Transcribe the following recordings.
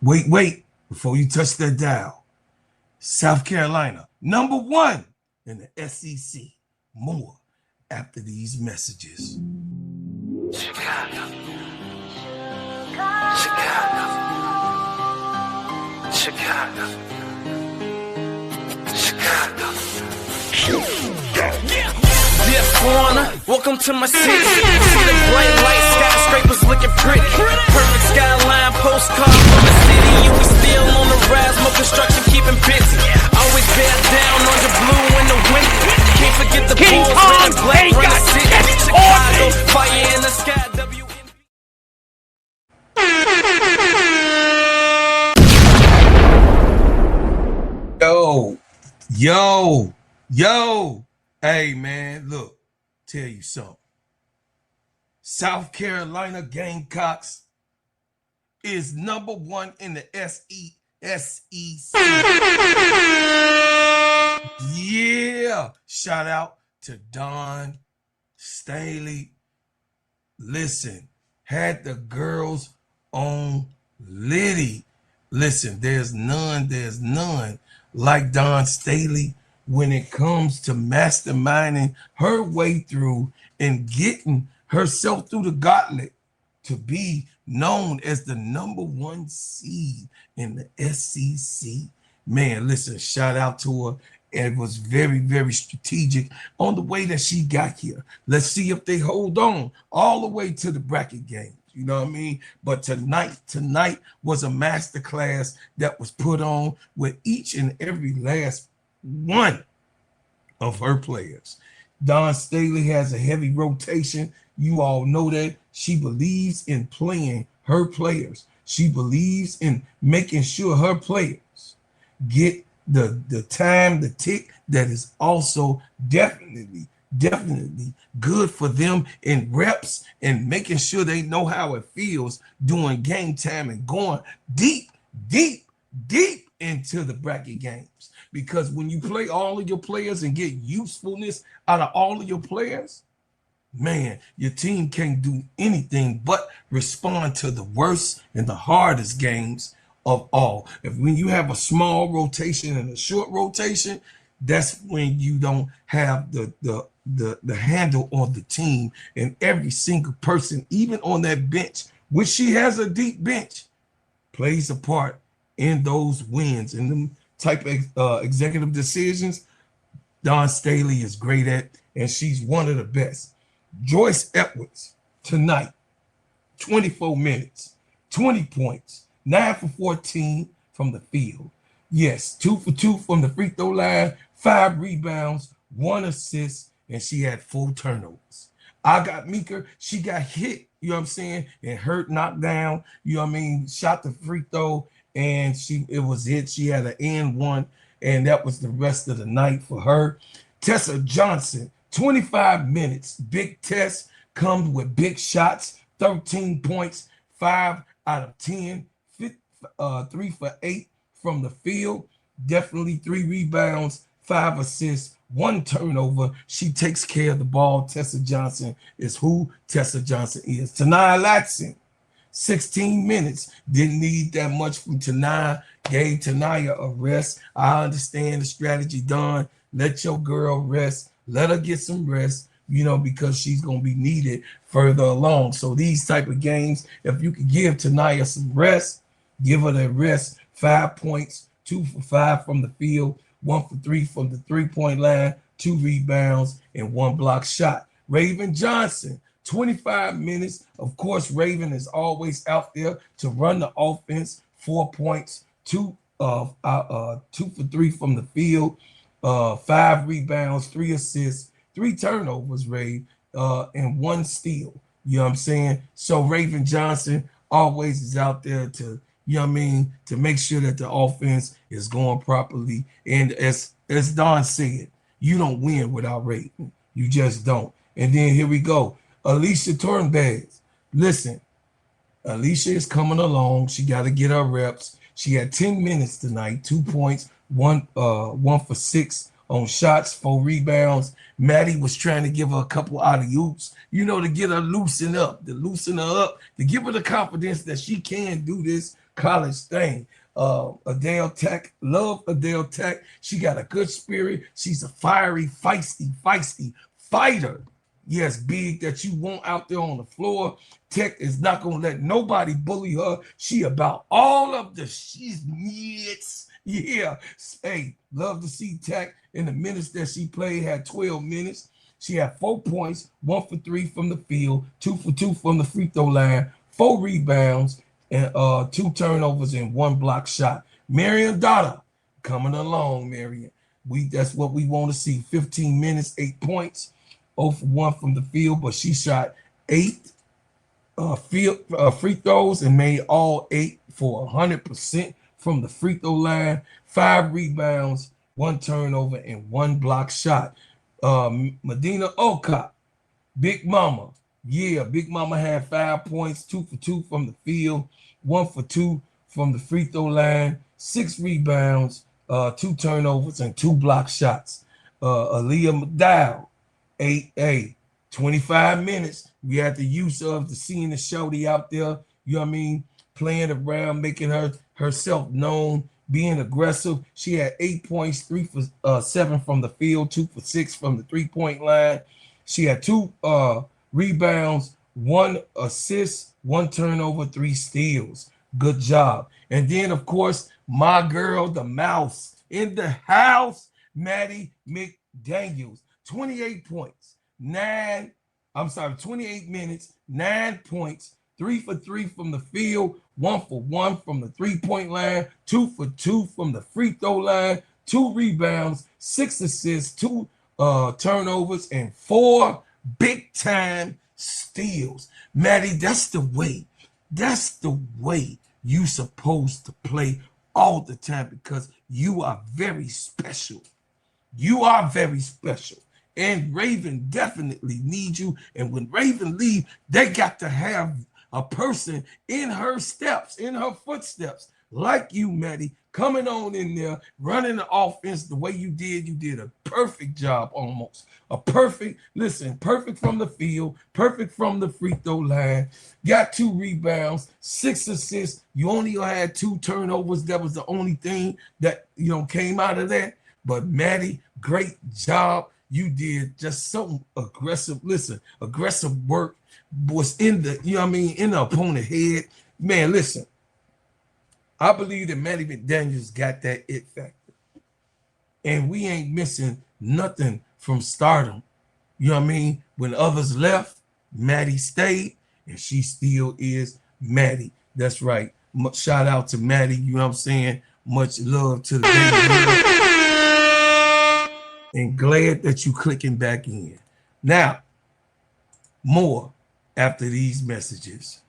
Wait, before you touch that dial. South Carolina, #1 in the SEC. More after these messages. Chicago. Dear foreigner, welcome to my city. See the bright lights, skyscrapers looking pretty. Perfect skyline, postcard from the city. And we still on the rise, more construction keeping busy. Always bear down on the blue in the winter. Can't forget the Bulls, red and black, run the city. Chicago, fire in the sky, Yo. Hey, man, look, tell you something. South Carolina Gamecocks is #1 in the SEC. Yeah. Shout out to Don Staley. Listen, had the girls on Liddy. Listen, there's none like Don Staley when it comes to masterminding her way through and getting herself through the gauntlet to be known as the #1 seed in the SEC. Man, listen, shout out to her. It was very, very strategic on the way that she got here. Let's see if they hold on all the way to the bracket games. You know what I mean? But tonight was a masterclass that was put on with each and every last one of her players. Don Staley has a heavy rotation. You all know that. She believes in playing her players. She believes in making sure her players get the time, the tick that is also definitely good for them in reps and making sure they know how it feels during game time and going deep into the bracket games. Because when you play all of your players and get usefulness out of all of your players, man, your team can't do anything but respond to the worst and the hardest games of all. When you have a small rotation and a short rotation, that's when you don't have the handle on the team, and every single person, even on that bench, which she has a deep bench, plays a part in those wins and them type of executive decisions. Don Staley is great at, and she's one of the best. Joyce Edwards tonight, 24 minutes, 20 points, 9 for 14 from the field. Yes, 2 for 2 from the free throw line, 5 rebounds, 1 assist, and she had 4 turnovers. I got Meeker. She got hit, you know what I'm saying, and hurt, knocked down, you know what I mean, shot the free throw, and it was it. She had an N1, and that was the rest of the night for her. Tessa Johnson, 25 minutes. Big Tess comes with big shots, 13 points, 5 out of 10, 3 for 8 from the field. Definitely 3 rebounds, 5 assists, 1 turnover. She takes care of the ball. Tessa Johnson is who Tessa Johnson is. Tanaya Latson, 16 minutes. Didn't need that much from Tanaya. Gave Tanaya a rest. I understand the strategy, Don. Let your girl rest. Let her get some rest, you know, because she's going to be needed further along. So these type of games, if you could give Tanaya some rest, give her that rest. 5 points, 2 for 5 from the field, 1 for 3 from the three-point line, 2 rebounds, and 1 block shot. Raven Johnson, 25 minutes. Of course, Raven is always out there to run the offense. 4 points, 2 for 3 from the field, 5 rebounds, 3 assists, 3 turnovers, Ray, and 1 steal. You know what I'm saying? So Raven Johnson always is out there to, you know what I mean, to make sure that the offense is going properly. And as Don said, you don't win without Raven. You just don't. And then here we go. Alicia Tornbags. Listen, Alicia is coming along. She got to get her reps. She had 10 minutes tonight, 2 points, 1 for 6 on shots, 4 rebounds. Maddie was trying to give her a couple alley-oops, you know, to get her loosen up, to give her the confidence that she can do this college thing. Adele Tech, love Adele Tech. She got a good spirit. She's a fiery, feisty fighter. Yes, big that you want out there on the floor. Tech is not gonna let nobody bully her. She about all of the she's yes. Yeah. Hey, love to see Tech in the minutes that she played, had 12 minutes. She had 4 points, 1 for 3 from the field, 2 for 2 from the free throw line, 4 rebounds, and 2 turnovers and 1 block shot. Marion Dada coming along, Marion. That's what we want to see. 15 minutes, 8 points, 0 for 1 from the field, but she shot 8 free throws and made all 8 for 100% from the free throw line. 5 rebounds, 1 turnover, and 1 block shot. Medina Olcott, Big Mama. Yeah, Big Mama had 5 points, 2 for 2 from the field, 1 for 2 from the free throw line, 6 rebounds, 2 turnovers, and 2 block shots. Aaliyah McDowell, 8A, 25 minutes. We had the use of the seeing the shorty out there, you know what I mean, playing around, making herself known, being aggressive. She had 8 points, 3 for 7 from the field, 2 for 6 from the 3-point line. She had 2 rebounds, 1 assist, 1 turnover, 3 steals. Good job. And then, of course, my girl, the mouse in the house, Maddie McDaniels, 28 points, 28 minutes, 9 points, 3 for 3 from the field, 1 for 1 from the 3-point line, 2 for 2 from the free throw line, 2 rebounds, 6 assists, 2 turnovers, and 4 big-time steals. Maddie, that's the way. That's the way you supposed to play all the time because you are very special. You are very special. And Raven definitely needs you. And when Raven leaves, they got to have a person in her steps, in her footsteps, like you, Maddie, coming on in there, running the offense the way you did. You did a perfect job almost. Perfect from the field, perfect from the free throw line. Got 2 rebounds, 6 assists. You only had 2 turnovers. That was the only thing that, came out of that. But Maddie, great job. You did just so aggressive. Aggressive work was in the, in the opponent's head. Man, listen. I believe that Maddie McDaniels got that it factor. And we ain't missing nothing from stardom. You know what I mean? When others left, Maddie stayed, and she still is Maddie. That's right. Shout out to Maddie. You know what I'm saying? Much love to the baby. And glad that you clicking back in. Now, more after these messages.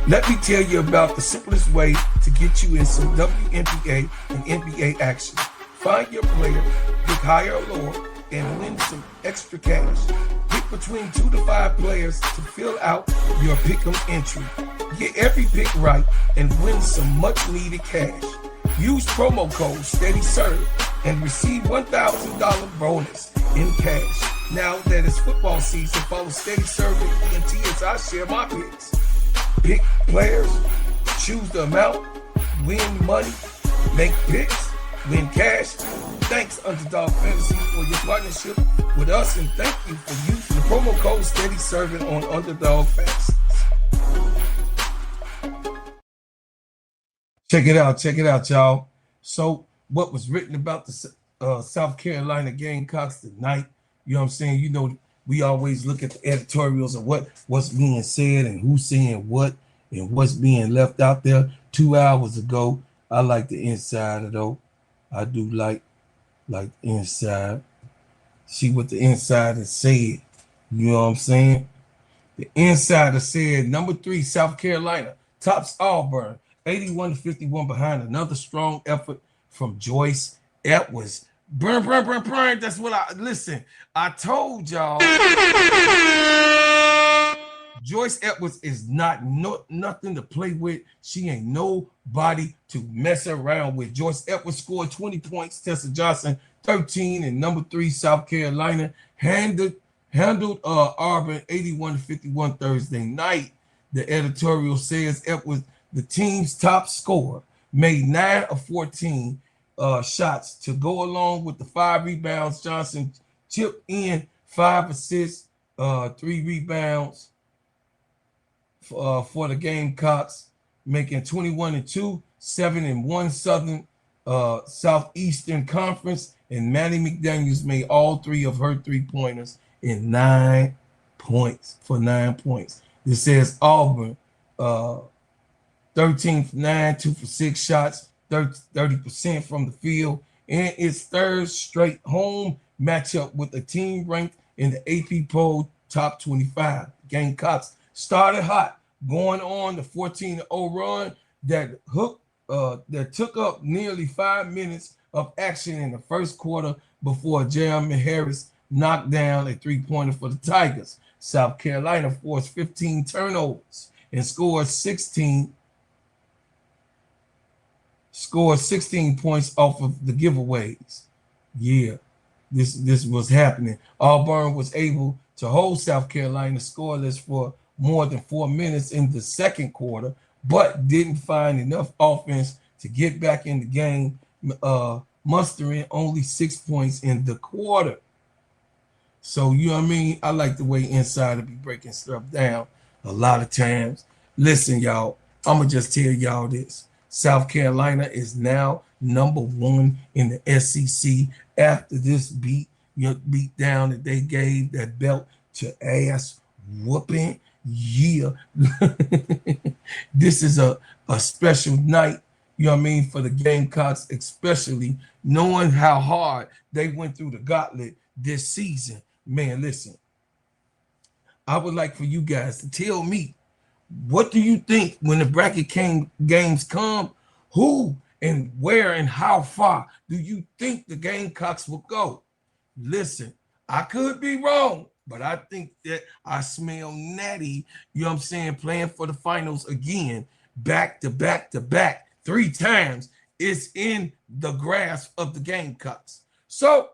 Let me tell you about the simplest way to get you in some WNBA and NBA action. Find your player, pick higher or lower, and win some extra cash. Pick between 2 to 5 players to fill out your pick'em entry. Get every pick right and win some much needed cash. Use promo code STEADYSERVN and receive $1,000 bonus in cash. Now that it's football season, follow Steady Servn ENT as I share my picks. Pick players, choose the amount, win money, make picks, win cash. Thanks, Underdog Fantasy, for your partnership with us, and thank you for using the promo code STEADYSERVN on Underdog Fantasy. Check it out, y'all. So, what was written about the South Carolina Gamecocks tonight? You know what I'm saying? We always look at the editorials of what's being said and who's saying what and what's being left out there. 2 hours ago, I like the insider though. I do like the inside. See what the insider said. You know what I'm saying? The insider said number 3, South Carolina tops Auburn 81-51 behind another strong effort from Joyce Edwards. Burn. That's what I told y'all. Joyce Edwards is nothing to play with. She ain't nobody to mess around with. Joyce Edwards scored 20 points. Tessa Johnson 13, and number 3 South Carolina handled Auburn 81-51 Thursday night. The editorial says Edwards the team's top scorer, made 9 of 14 shots to go along with the 5 rebounds. Johnson chipped in 5 assists, 3 rebounds for the Gamecocks, making 21-2, 7-1 Southeastern Conference. And Maddie McDaniels made all 3 of her 3-pointers in 9 points for 9 points. This says Auburn, 13 for 9, 2 for 6 shots, 30% from the field, and its 3rd straight home matchup with a team ranked in the AP poll top 25. Gamecocks started hot, going on the 14-0 run that took up nearly 5 minutes of action in the first quarter before Jeremy Harris knocked down a 3-pointer for the Tigers. South Carolina forced 15 turnovers and scored 16 points off of the giveaways. Yeah, this was happening. Auburn was able to hold South Carolina scoreless for more than 4 minutes in the second quarter, but didn't find enough offense to get back in the game, mustering only 6 points in the quarter. So, you know what I mean? I like the way Insider be breaking stuff down a lot of times. Listen, y'all, I'm going to just tell y'all this. South Carolina is now #1 in the SEC after this beat down that they gave that belt to ass whooping. Yeah. This is a special night, you know what I mean, for the Gamecocks, especially knowing how hard they went through the gauntlet this season. Man, listen, I would like for you guys to tell me, what do you think when the bracket games come? Who and where and how far do you think the Gamecocks will go? Listen, I could be wrong, but I think that I smell Natty, you know what I'm saying, playing for the finals again, back to back to back 3 times. It's in the grasp of the Gamecocks. So,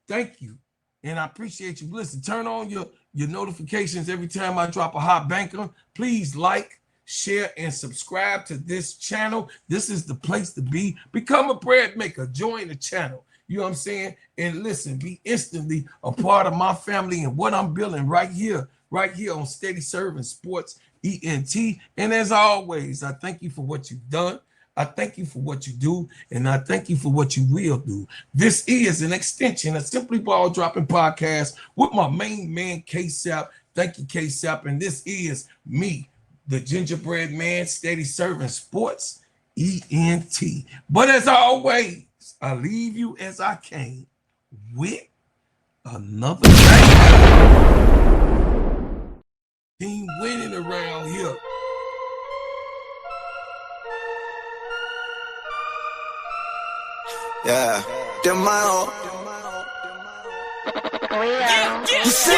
thank you. And I appreciate you. Listen, turn on your notifications every time I drop a hot banker. Please like, share, and subscribe to this channel. This is the place to be. Become a bread maker. Join the channel. You know what I'm saying? And listen, be instantly a part of my family and what I'm building right here on Steady Serv'n Sports ENT. And as always, I thank you for what you've done. I thank you for what you do, and I thank you for what you will do. This is an extension of Simply Ball Dropping Podcast with my main man, K-Sap. Thank you, K-Sap. And this is me, the Gingerbread Man, Steady Serv'n Sports ENT. But as always, I leave you as I came with another team winning around here. Yeah, the mano. You see,